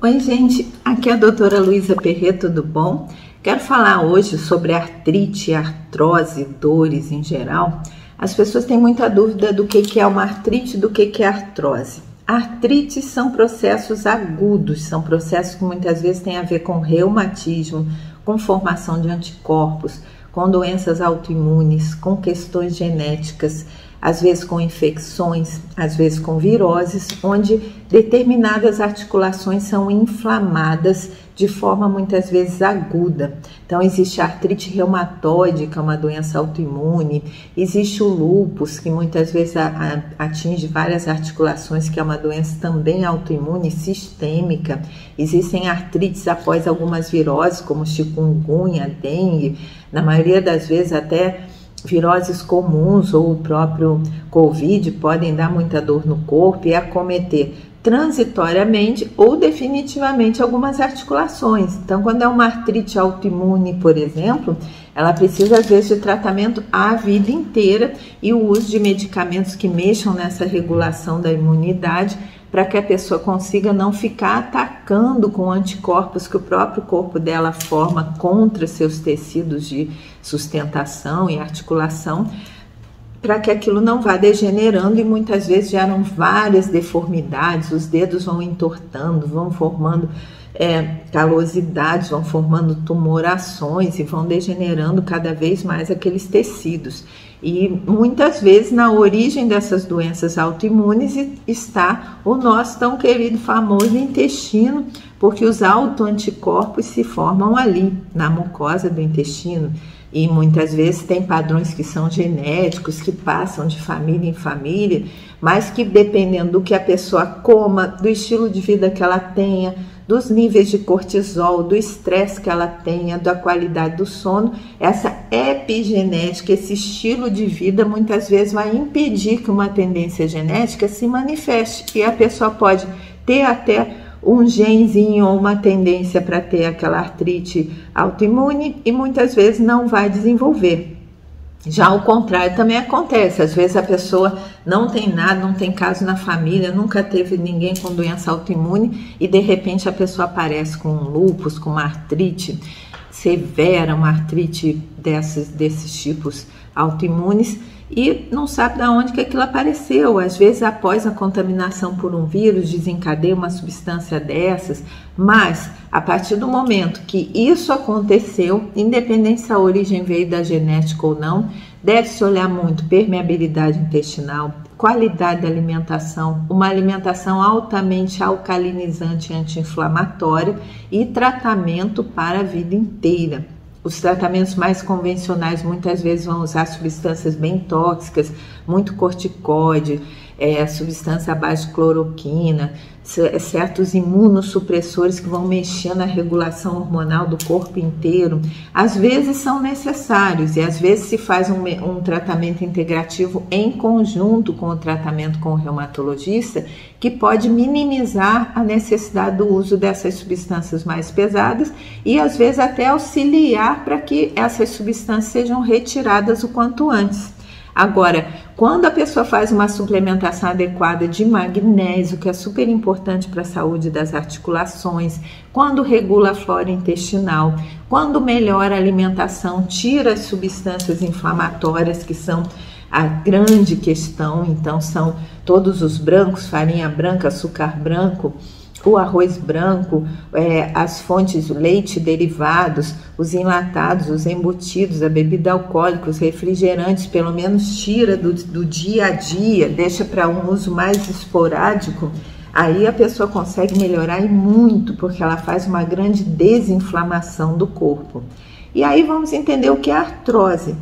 Oi, gente, aqui é a doutora Luísa Perret, tudo bom? Quero falar hoje sobre artrite, artrose, dores em geral. As pessoas têm muita dúvida do que é uma artrite e do que é artrose. Artrites são processos agudos, são processos que muitas vezes têm a ver com reumatismo, com formação de anticorpos, com doenças autoimunes, com questões genéticas, às vezes com infecções, às vezes com viroses, onde determinadas articulações são inflamadas de forma muitas vezes aguda. Então existe a artrite reumatoide, que é uma doença autoimune, existe o lúpus, que muitas vezes atinge várias articulações, que é uma doença também autoimune, sistêmica. Existem artrites após algumas viroses, como chikungunya, dengue, na maioria das vezes até viroses comuns ou o próprio Covid podem dar muita dor no corpo e acometer transitoriamente ou definitivamente algumas articulações. Então, quando é uma artrite autoimune, por exemplo, ela precisa às vezes de tratamento a vida inteira e o uso de medicamentos que mexam nessa regulação da imunidade para que a pessoa consiga não ficar atacando com anticorpos que o próprio corpo dela forma contra seus tecidos de sustentação e articulação, para que aquilo não vá degenerando e muitas vezes geram várias deformidades, os dedos vão entortando, vão formando calosidades, vão formando tumorações e vão degenerando cada vez mais aqueles tecidos. E muitas vezes na origem dessas doenças autoimunes está o nosso tão querido famoso intestino, porque os autoanticorpos se formam ali, na mucosa do intestino. E muitas vezes tem padrões que são genéticos, que passam de família em família, mas que dependendo do que a pessoa coma, do estilo de vida que ela tenha, dos níveis de cortisol, do estresse que ela tenha, da qualidade do sono, essa epigenética, esse estilo de vida muitas vezes vai impedir que uma tendência genética se manifeste e a pessoa pode ter até um genzinho ou uma tendência para ter aquela artrite autoimune e muitas vezes não vai desenvolver. Já o contrário também acontece, às vezes a pessoa não tem nada, não tem caso na família, nunca teve ninguém com doença autoimune e de repente a pessoa aparece com um lúpus, com uma artrite severa, uma artrite desses tipos autoimunes e não sabe de onde que aquilo apareceu. Às vezes após a contaminação por um vírus desencadeia uma substância dessas, mas a partir do momento que isso aconteceu, independente se a origem veio da genética ou não, deve-se olhar muito permeabilidade intestinal, qualidade da alimentação, uma alimentação altamente alcalinizante e anti-inflamatória e tratamento para a vida inteira. Os tratamentos mais convencionais muitas vezes vão usar substâncias bem tóxicas, muito corticóide, substância à base de cloroquina, certos imunossupressores que vão mexer na regulação hormonal do corpo inteiro. Às vezes são necessários e às vezes se faz um tratamento integrativo em conjunto com o tratamento com o reumatologista, que pode minimizar a necessidade do uso dessas substâncias mais pesadas e às vezes até auxiliar para que essas substâncias sejam retiradas o quanto antes. Agora, quando a pessoa faz uma suplementação adequada de magnésio, que é super importante para a saúde das articulações, quando regula a flora intestinal, quando melhora a alimentação, tira as substâncias inflamatórias, que são a grande questão, então são todos os brancos, farinha branca, açúcar branco, o arroz branco, as fontes, o leite, derivados, os enlatados, os embutidos, a bebida alcoólica, os refrigerantes, pelo menos tira do dia a dia, deixa para um uso mais esporádico, aí a pessoa consegue melhorar e muito, porque ela faz uma grande desinflamação do corpo. E aí vamos entender o que é artrose.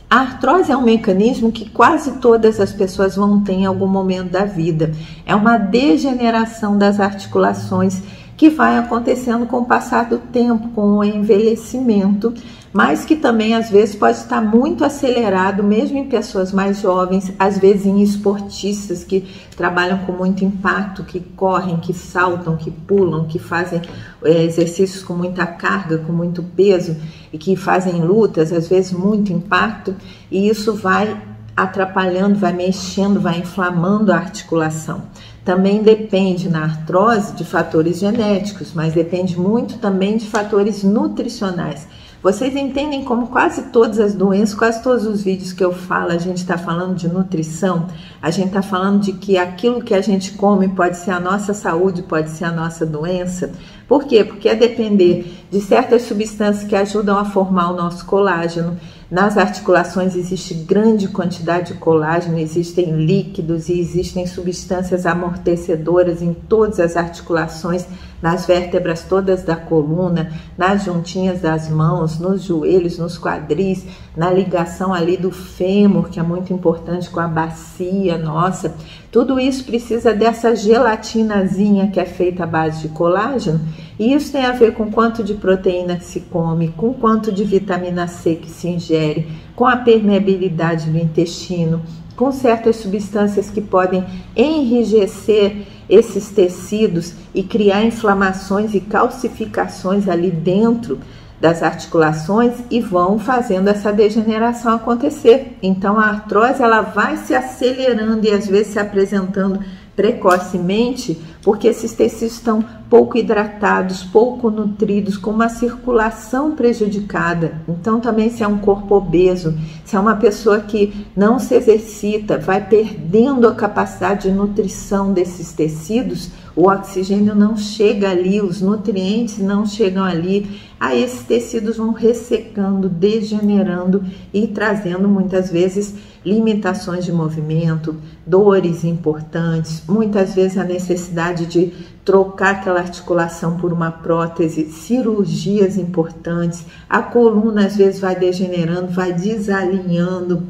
A artrose é um mecanismo que quase todas as pessoas vão ter em algum momento da vida. É uma degeneração das articulações que vai acontecendo com o passar do tempo, com o envelhecimento, mas que também às vezes pode estar muito acelerado, mesmo em pessoas mais jovens, às vezes em esportistas que trabalham com muito impacto, que correm, que saltam, que pulam, que fazem exercícios com muita carga, com muito peso e que fazem lutas, às vezes muito impacto, e isso vai atrapalhando, vai mexendo, vai inflamando a articulação. também depende na artrose de fatores genéticos, mas depende muito também de fatores nutricionais. Vocês entendem como quase todas as doenças, quase todos os vídeos que eu falo, a gente está falando de nutrição, a gente está falando de que aquilo que a gente come pode ser a nossa saúde, pode ser a nossa doença. Por quê? Porque é depender de certas substâncias que ajudam a formar o nosso colágeno. Nas articulações existe grande quantidade de colágeno, existem líquidos e existem substâncias amortecedoras em todas as articulações, nas vértebras todas da coluna, nas juntinhas das mãos, nos joelhos, nos quadris, na ligação ali do fêmur, que é muito importante, com a bacia nossa. Tudo isso precisa dessa gelatinazinha que é feita à base de colágeno, e isso tem a ver com quanto de proteína que se come, com quanto de vitamina C que se ingere, com a permeabilidade do intestino, com certas substâncias que podem enrijecer esses tecidos e criar inflamações e calcificações ali dentro das articulações e vão fazendo essa degeneração acontecer. Então a artrose ela vai se acelerando e às vezes se apresentando precocemente, porque esses tecidos estão pouco hidratados, pouco nutridos, com uma circulação prejudicada. Então também se é um corpo obeso, se é uma pessoa que não se exercita, vai perdendo a capacidade de nutrição desses tecidos, o oxigênio não chega ali, os nutrientes não chegam ali, aí esses tecidos vão ressecando, degenerando e trazendo muitas vezes limitações de movimento, dores importantes, muitas vezes a necessidade de trocar aquela articulação por uma prótese, cirurgias importantes, a coluna às vezes vai degenerando, vai desalinhando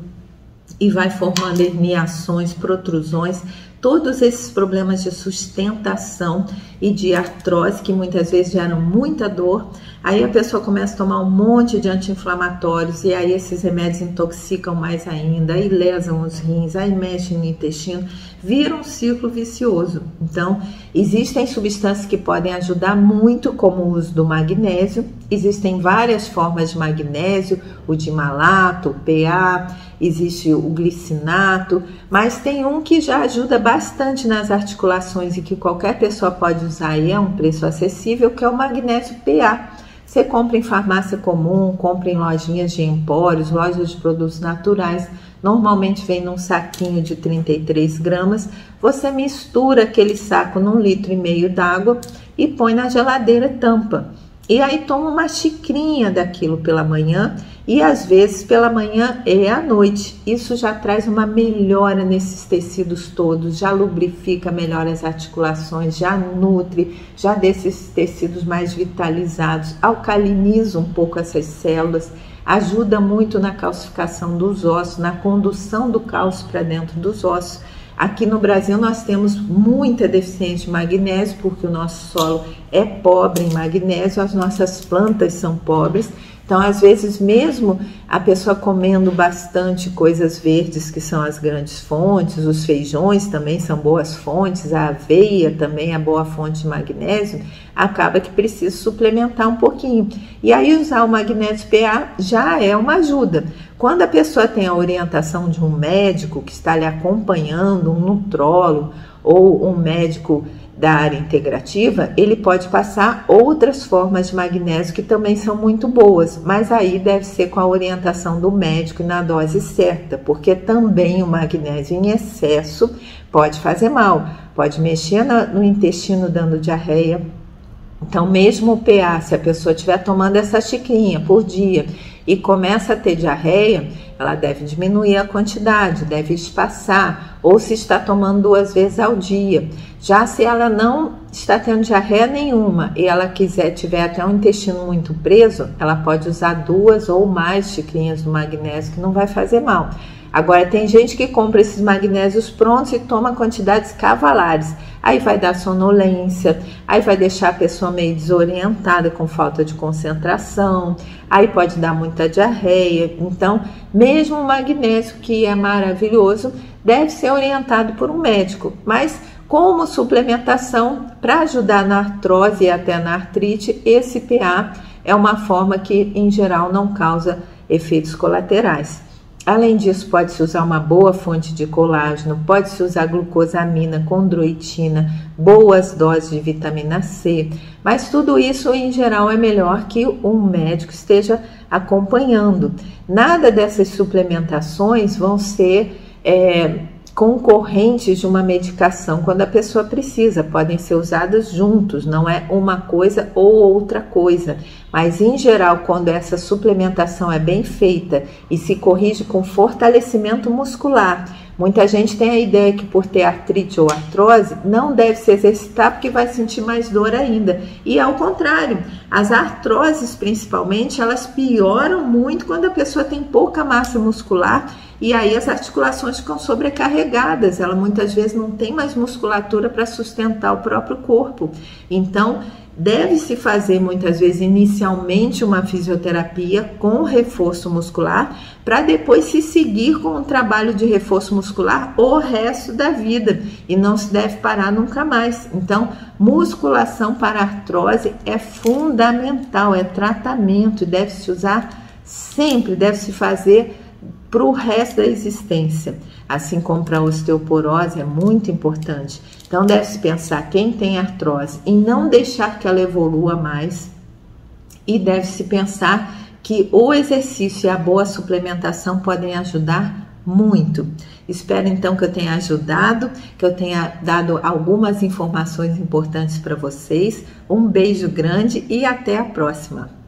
e vai formando herniações, protrusões, todos esses problemas de sustentação e de artrose que muitas vezes geram muita dor. Aí a pessoa começa a tomar um monte de anti-inflamatórios e aí esses remédios intoxicam mais ainda, aí lesam os rins, aí mexem no intestino, vira um ciclo vicioso. Então, existem substâncias que podem ajudar muito, como o uso do magnésio. Existem várias formas de magnésio, o dimalato, o PA, existe o glicinato, mas tem um que já ajuda bastante nas articulações e que qualquer pessoa pode usar e é um preço acessível, que é o magnésio PA. Você compra em farmácia comum, compra em lojinhas de empórios, lojas de produtos naturais, normalmente vem num saquinho de 33 gramas, você mistura aquele saco num 1,5 litro d'água e põe na geladeira e tampa. E aí toma uma xicrinha daquilo pela manhã e às vezes pela manhã e à noite. Isso já traz uma melhora nesses tecidos todos, já lubrifica melhor as articulações, já nutre, já deixa esses tecidos mais vitalizados, alcaliniza um pouco essas células, ajuda muito na calcificação dos ossos, na condução do cálcio para dentro dos ossos. Aqui no Brasil nós temos muita deficiência de magnésio, porque o nosso solo é pobre em magnésio, as nossas plantas são pobres. Então, às vezes, mesmo a pessoa comendo bastante coisas verdes, que são as grandes fontes, os feijões também são boas fontes, a aveia também é boa fonte de magnésio, acaba que precisa suplementar um pouquinho. E aí, usar o magnésio PA já é uma ajuda. Quando a pessoa tem a orientação de um médico que está lhe acompanhando, um nutrólogo ou um médico da área integrativa, ele pode passar outras formas de magnésio que também são muito boas, mas aí deve ser com a orientação do médico e na dose certa, porque também o magnésio em excesso pode fazer mal, pode mexer no intestino dando diarreia. Então, mesmo o PA, se a pessoa estiver tomando essa xicrinha por dia e começa a ter diarreia, ela deve diminuir a quantidade, deve espaçar, ou se está tomando 2 vezes ao dia. Já se ela não está tendo diarreia nenhuma e ela tiver até um intestino muito preso, ela pode usar 2 ou mais xicrinhas do magnésio, que não vai fazer mal. Agora, tem gente que compra esses magnésios prontos e toma quantidades cavalares. Aí vai dar sonolência, aí vai deixar a pessoa meio desorientada, com falta de concentração, aí pode dar muita diarreia. Então, mesmo o magnésio, que é maravilhoso, deve ser orientado por um médico. Mas, como suplementação, para ajudar na artrose e até na artrite, esse PA é uma forma que, em geral, não causa efeitos colaterais. Além disso, pode-se usar uma boa fonte de colágeno, pode-se usar glucosamina, condroitina, boas doses de vitamina C, mas tudo isso em geral é melhor que um médico esteja acompanhando. Nada dessas suplementações vão ser concorrentes de uma medicação quando a pessoa precisa, podem ser usadas juntos, não é uma coisa ou outra coisa, mas em geral quando essa suplementação é bem feita e se corrige com fortalecimento muscular. Muita gente tem a ideia que por ter artrite ou artrose não deve se exercitar porque vai sentir mais dor ainda, e ao contrário, as artroses principalmente, elas pioram muito quando a pessoa tem pouca massa muscular. E aí as articulações ficam sobrecarregadas, ela muitas vezes não tem mais musculatura para sustentar o próprio corpo. Então, deve-se fazer muitas vezes inicialmente uma fisioterapia com reforço muscular, para depois se seguir com um trabalho de reforço muscular o resto da vida, e não se deve parar nunca mais. Então, musculação para artrose é fundamental, é tratamento, deve-se usar sempre, deve-se fazer para o resto da existência, assim como para a osteoporose é muito importante. Então deve-se pensar quem tem artrose em não deixar que ela evolua mais, e deve-se pensar que o exercício e a boa suplementação podem ajudar muito. Espero então que eu tenha ajudado, que eu tenha dado algumas informações importantes para vocês. Um beijo grande e até a próxima!